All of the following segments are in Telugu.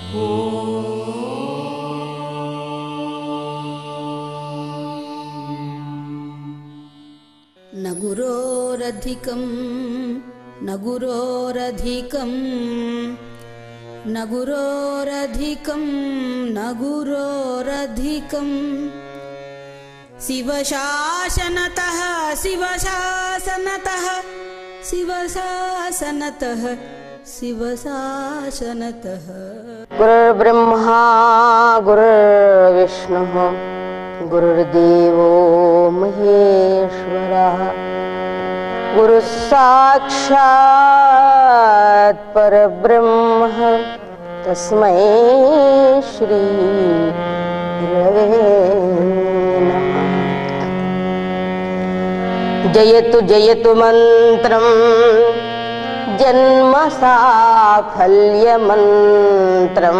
न गुरोरधिकं न गुरोरधिकं न गुरोरधिकं न गुरोरधिकं शिवशासनतः शिवशासनतः शिवशासनतः शिवशासनतः। गुरुर्ब्रह्मा गुरुर्विष्णुः गुरुर्देवो महेश्वरः गुरुः साक्षात् परब्रह्म तस्मै श्री गुरवे नमः। जयतु जयतु मंत्रं जन्म साफल्य मंत्रं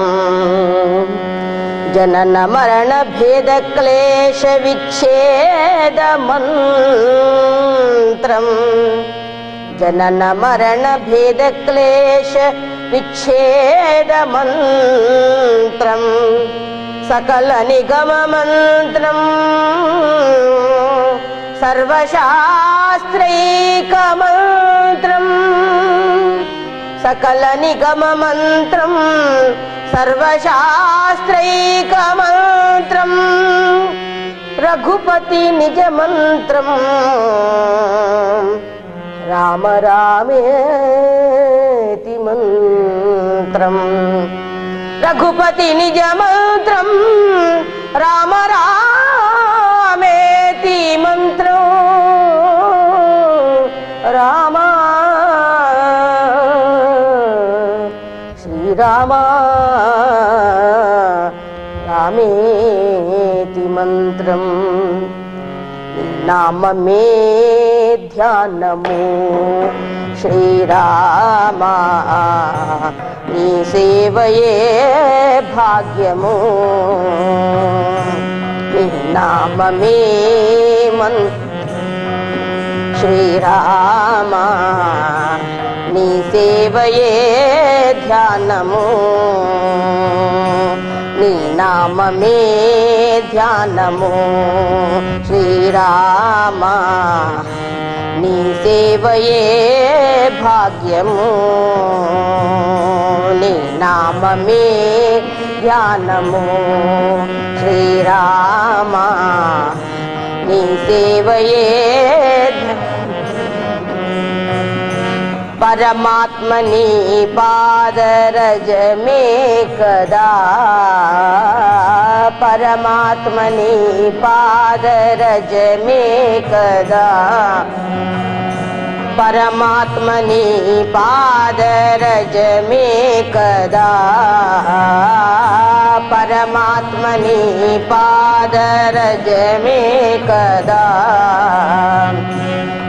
जनन मरण भेद क्लेश विच्छेद मंत्रं जनन मरण भेद क्लेश विच्छेद मंत्रं सकल निगम मंत्रं सर्वशास्त्रैक मंत्रं सकल निगम मंत्रं सर्वशास्त्रैक मंत्रं रघुपति निज मंत्रं राम रामेति मंत्रं रघुपति निज मंत्रं राम रामेति मंत्रं राम श्रीराम रामेति मंत्रं नाम में ध्यानमो श्रीरामा नी सेवये भाग्यमो नाम में श्रीरामा नी सेवये ध्यानमो नी नाम में ध्यानमो श्रीरामा नी सेवये भाग्यमो नी नाम में ध्यानमो श्रीरामा नी सेवये परमात्मनि पादरज में कदा परमात्मनि पादरज में कदा परमात्मनि पादरज में कदा परमात्मनि पादरज में कदा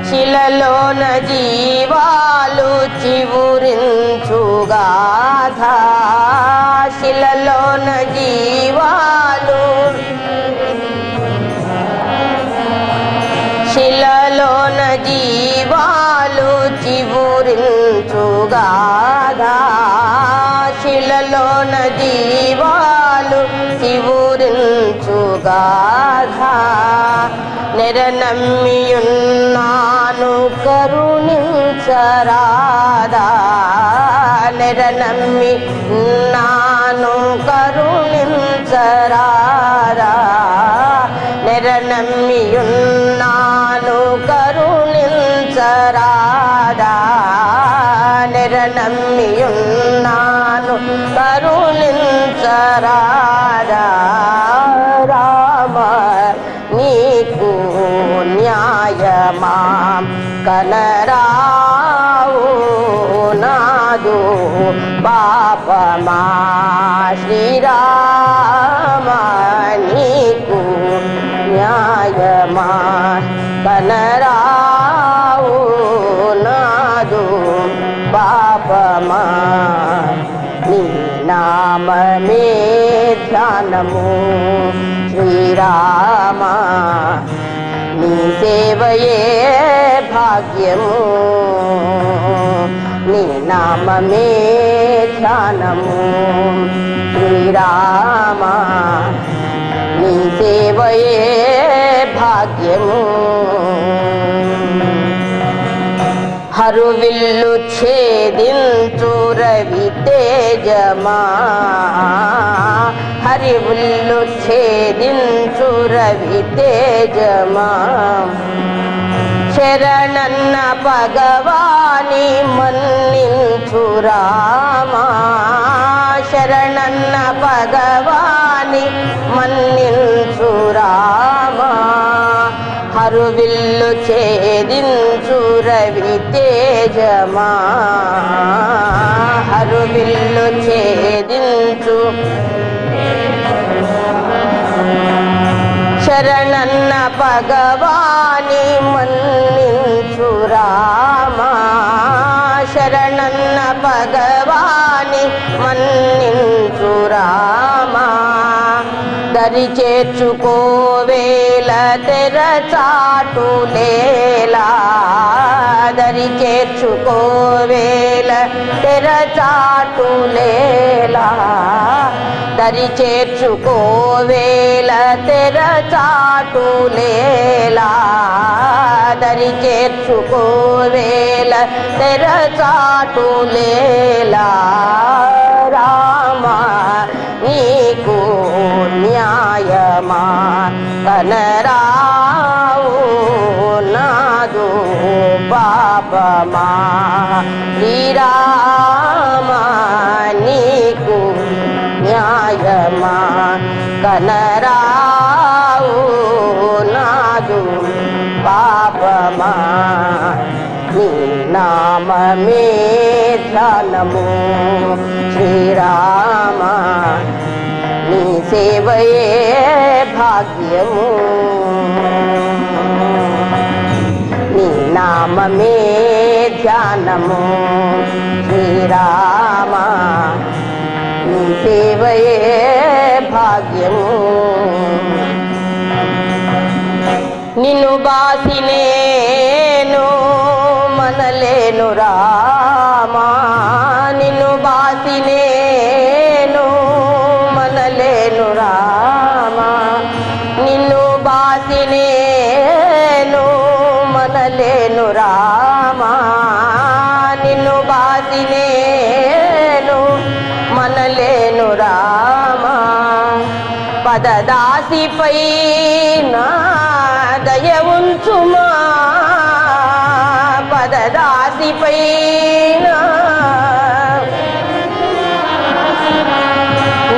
శిలలోన జీవాలు చివురించుగాధా శిలలోన జీవాలు శిలలోన జీవాలు చివురించుగాధా శిలలోన జీవాలు చివురించుగాధా నిరనమ్మియున్నాను కరుణించరాదా నిరనమ్మి నాను కరుణించరాదా నిరనమ్మియున్నాను కరుణించరాదా నిరనమ్మియున్నాను కరుణించరాదా రామ నీకు న్యాయమాం కనరావు నాదు పాపమా శ్రీరామ నీకు న్యాయమా కనరావు నాదు పాపమా నీ నామమే ధ్యానము శ్రీరామ నీ సేవయే భాగ్యము నీ నామమే ధ్యానము శ్రీరామ నీ సేవయే భాగ్యము హరువిల్లు ఛేదించు రవి తేజమా హరివిల్లు ఛేదించు రవి తేజమా శరణన్న భగవాని మన్నించు రామా శరణన్న భగవాని మన్నించు రామా హరువిల్లు ఛేదించు రవి తేజమా హరువిల్లు ఛేదించు శరణన్న భగవాని మన్నించు రామా శరణన్న భగవాని మన్నించు రామా దరి చేర్చుకోవేల తెరచాటులేలా దరి చేర్చుకోవేల తెరచాటులేలా దరి చేర్చుకోవేల తెరచాటులేలా దరి చేర్చుకోవేల తెరచాటులేలా రామా నీకు న్యాయమా కనరావు నాదు పాపమా శ్రీరామ నీకు న్యాయమా కనరావు నాదు పాపమా నీ నామమే ధ్యానము శ్రీరామ నీ సేవయే భాగ్యము నీ నామమే ధ్యానము శ్రీరామ నీ సేవయే భాగ్యము నిన్ను బాసి నేను మనలేను రామా నిన్ను బాసి నేను మనలేను రామా నిన్ను బాసి నేను మనలేను రామా నిన్ను బాసి నేను మనలేను రామా పదదాసిపై నా దయ ఉంచుమా పదదాసిపై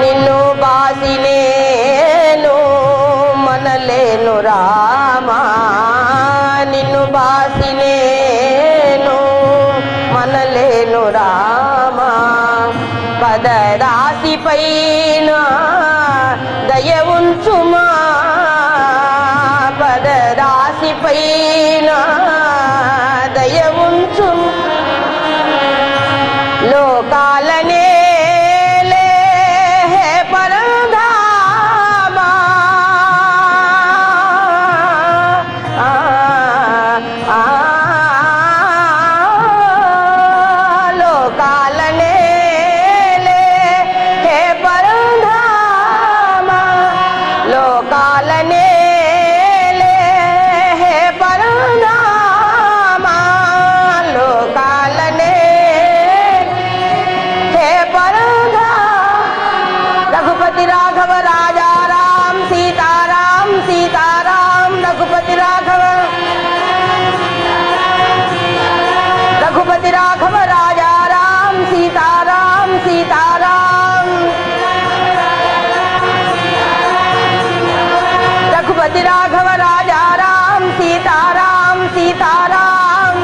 నిన్ను బాసి నేను మనలేను రామా నిన్ను బాసి నేను మనలేను రామా పదదాసిపై దయ ఉంచుమా పదదాసిపై దయ ఉంచు లోకాలనే పరధామా లోకాలనే పరధామా లోకాలనే राघव राजा राम सीताराम सीताराम रघुपति राघव रघुपति राघव राजा राम सीताराम सीताराम रघुपति राघव राजा राम सीताराम सीताराम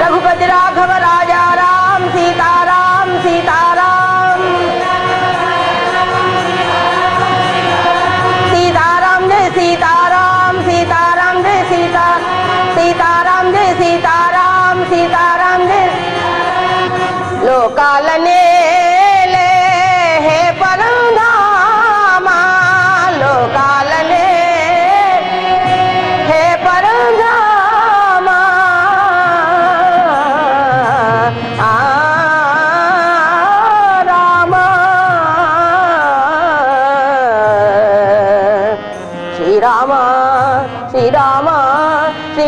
रघुपति राघव राजा राम सीताराम सीताराम सीताराम जय सीताराम सीताराम जय सीताराम जय सीताराम सीताराम जय लोकालने परधामा लोकालने परधामा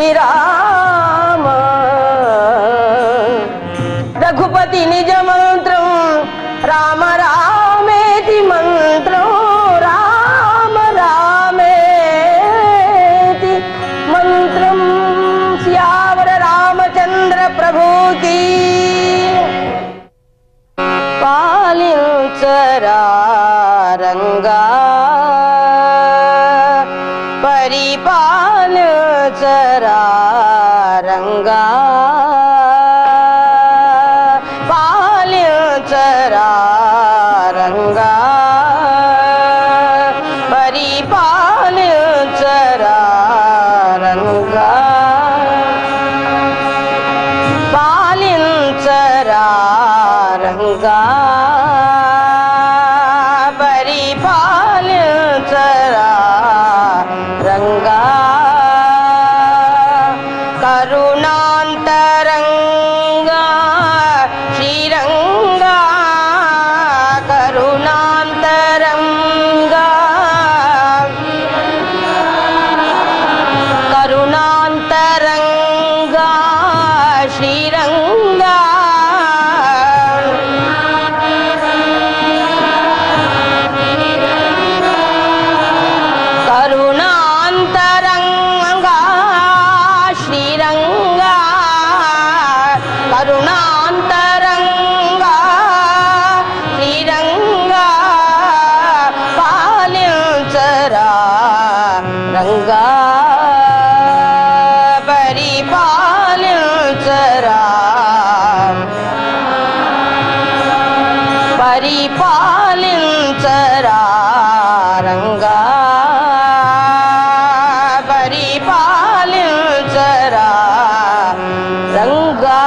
శ్రీరామ రఘుపతి నిజ మంత్రం రామ రామేతి మంత్రం రామ రామేతి మంత్రం శ్యావర రామచంద్ర ప్రభుకి పాలించరా రంగా పరిపాలించరా రంగా పాలించరా రంగా పరిపాలించరా రంగా పాలించరా రంగా పరిపాలించరా రంగా కరుణాంతరంగా శ్రీరంగా కరుణాంతరంగా కరుణాంతరంగా శ్రీరంగా కరుణాంతరంగా శ్రీరంగా కరుణాంతరంగా శ్రీరంగా పాలించరా రంగా పరిపాలించరా పరిపాలించరా రంగా పరిపాలించరా రంగా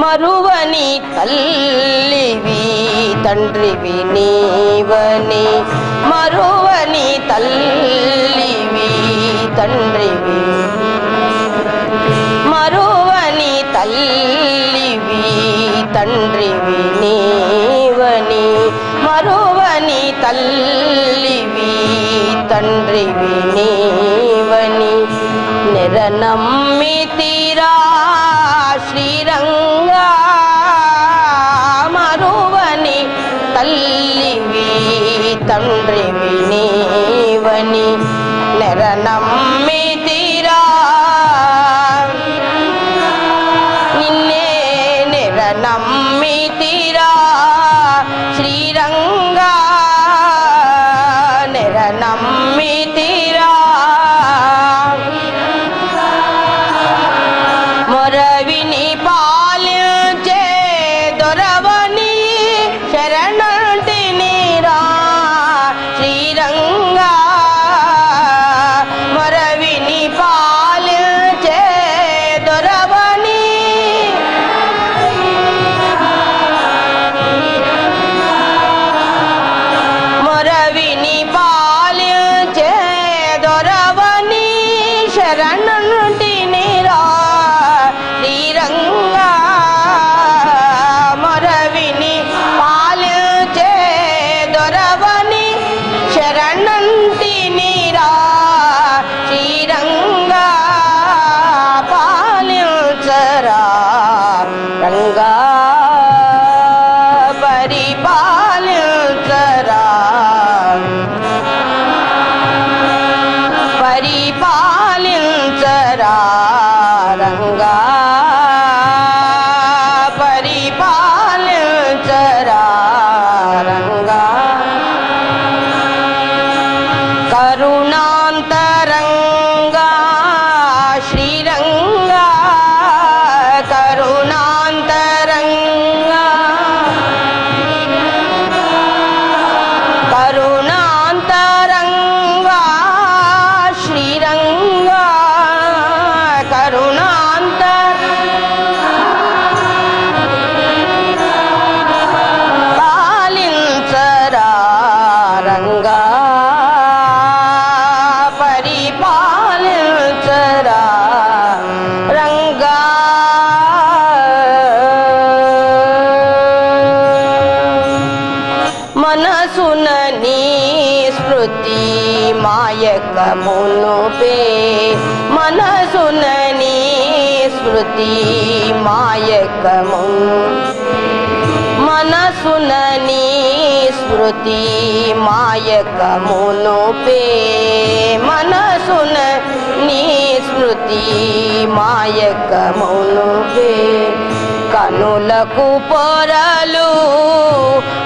మరువని తల్లివి తండ్రివి నీవని మరువని తల్లివి తండ్రివి మరువని తల్లివి తండ్రివి నీవని మరువని తల్లివి తండ్రివి నీవని నిరనమ్మితిరా శ్రీరంగా మరువని తల్లివి తండ్రివి నీవని నిరనమ్మితిరా నిన్నే నిరనమ్మితిరా శ్రీరంగా నిరనమ్మితిరా మొరవిని పాలించే దొరవని శరణంటినిరా శ్రీరంగా మొరవిని పాలించే దొరవని మొరవిని పాలించే మాయకమును పే మనసునని స్మృతి మాయకమును మనసునని స్మృతి మాయకమును పే మనసున నీ స్మృతి మాయకమును పే కనులకు పొరలు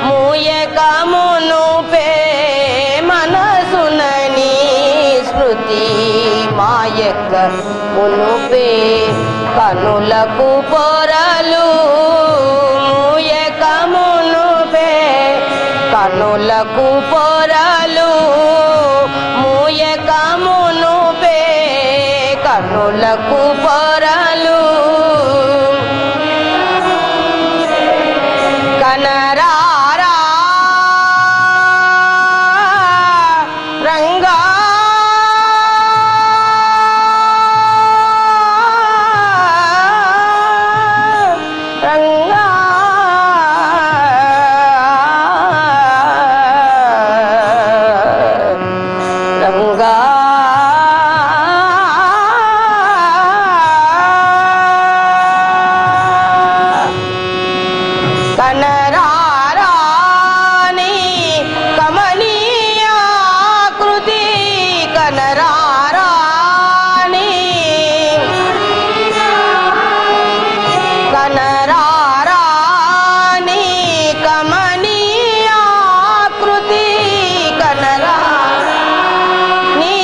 మూయకమును పే మనసున నీ స్మృతి మాయకమును పే కనులకు పొరలు మూయకమును పే కనులకు పొరలు మూయకమును పే కనులకు పొరలు కనరారా రంగా రంగా రంగా కనరారాని కమనీయాకృతి కనరారాని కనరారాని కమనీయాకృతి కనరాని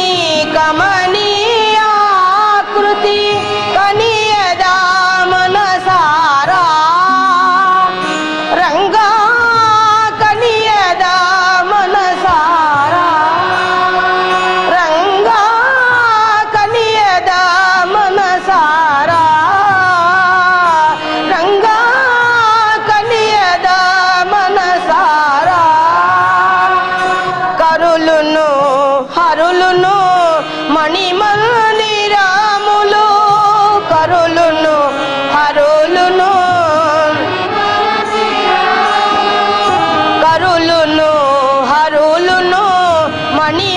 కమనీయాకృతి కనియదా మనసారా రంగా కనియదా మనసారా రంగా కనియదా మనసారా రంగా కనియదా మనసారా కరులును హరులును మణిమందిరములు కరులును హరులును కరులును హరులును మణిమందిరములు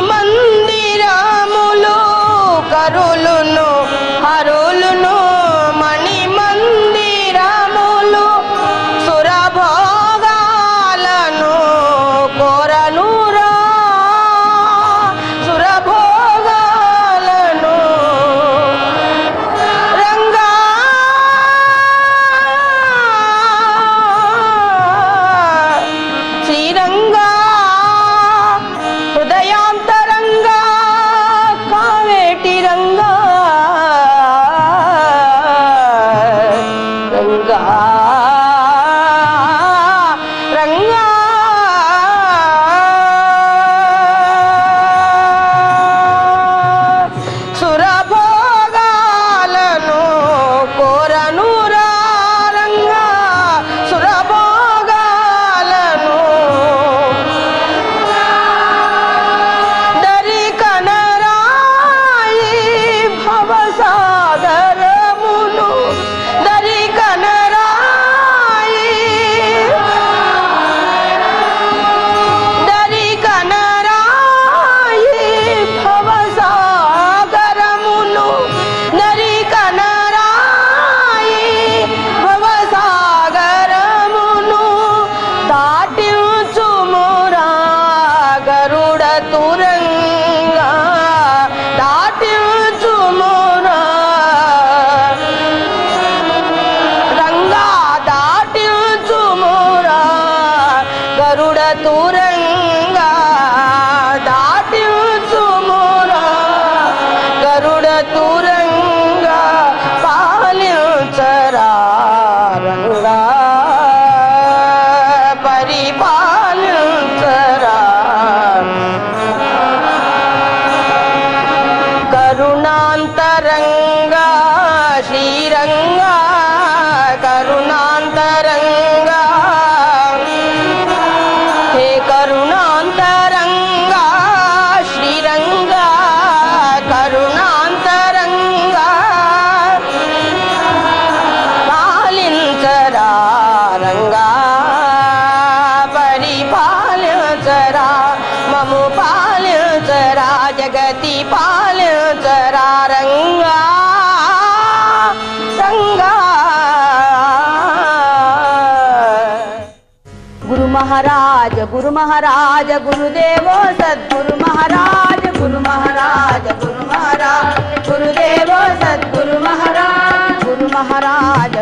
కరులును హరులును మణిమందిరములు సురభోగాలను కోరనురా సురభోగాలను రంగా శ్రీరంగా హృదయాంతరంగా కావేటి రంగా రంగా రంగా సురభోగాలను కోరనురా రంగా సురభోగాలను దరి కనరాయి భవసాగరమును దరి కనరాయి దరి కనరాయి భవసాగరమును దరి కనరాయి భవసాగరమును దాటించుమురా గరుడ తురంగా దాటించుమురా రంగా దాటించుమురా గరుడ తురంగా దాటించుమురా గరుడ తురంగా పాలించరా రంగా పరిపాలించరా కరుణాంతరంగా శ్రీరంగా కరుణాంతరంగా హే కరుణాంతరంగా శ్రీరంగా కరుణాంతరంగా పాలించరా రంగా పరిపాలించరా మము పాలించరా జగతి పాలించరా రంగా రంగా. గురు మహారాజ గురు మహారాజ గురుదేవో సద్గురు మహారాజ గురు మహారాజ గురు మహారాజ గురుదేవో సద్గురు మహారాజ గురు మహారాజ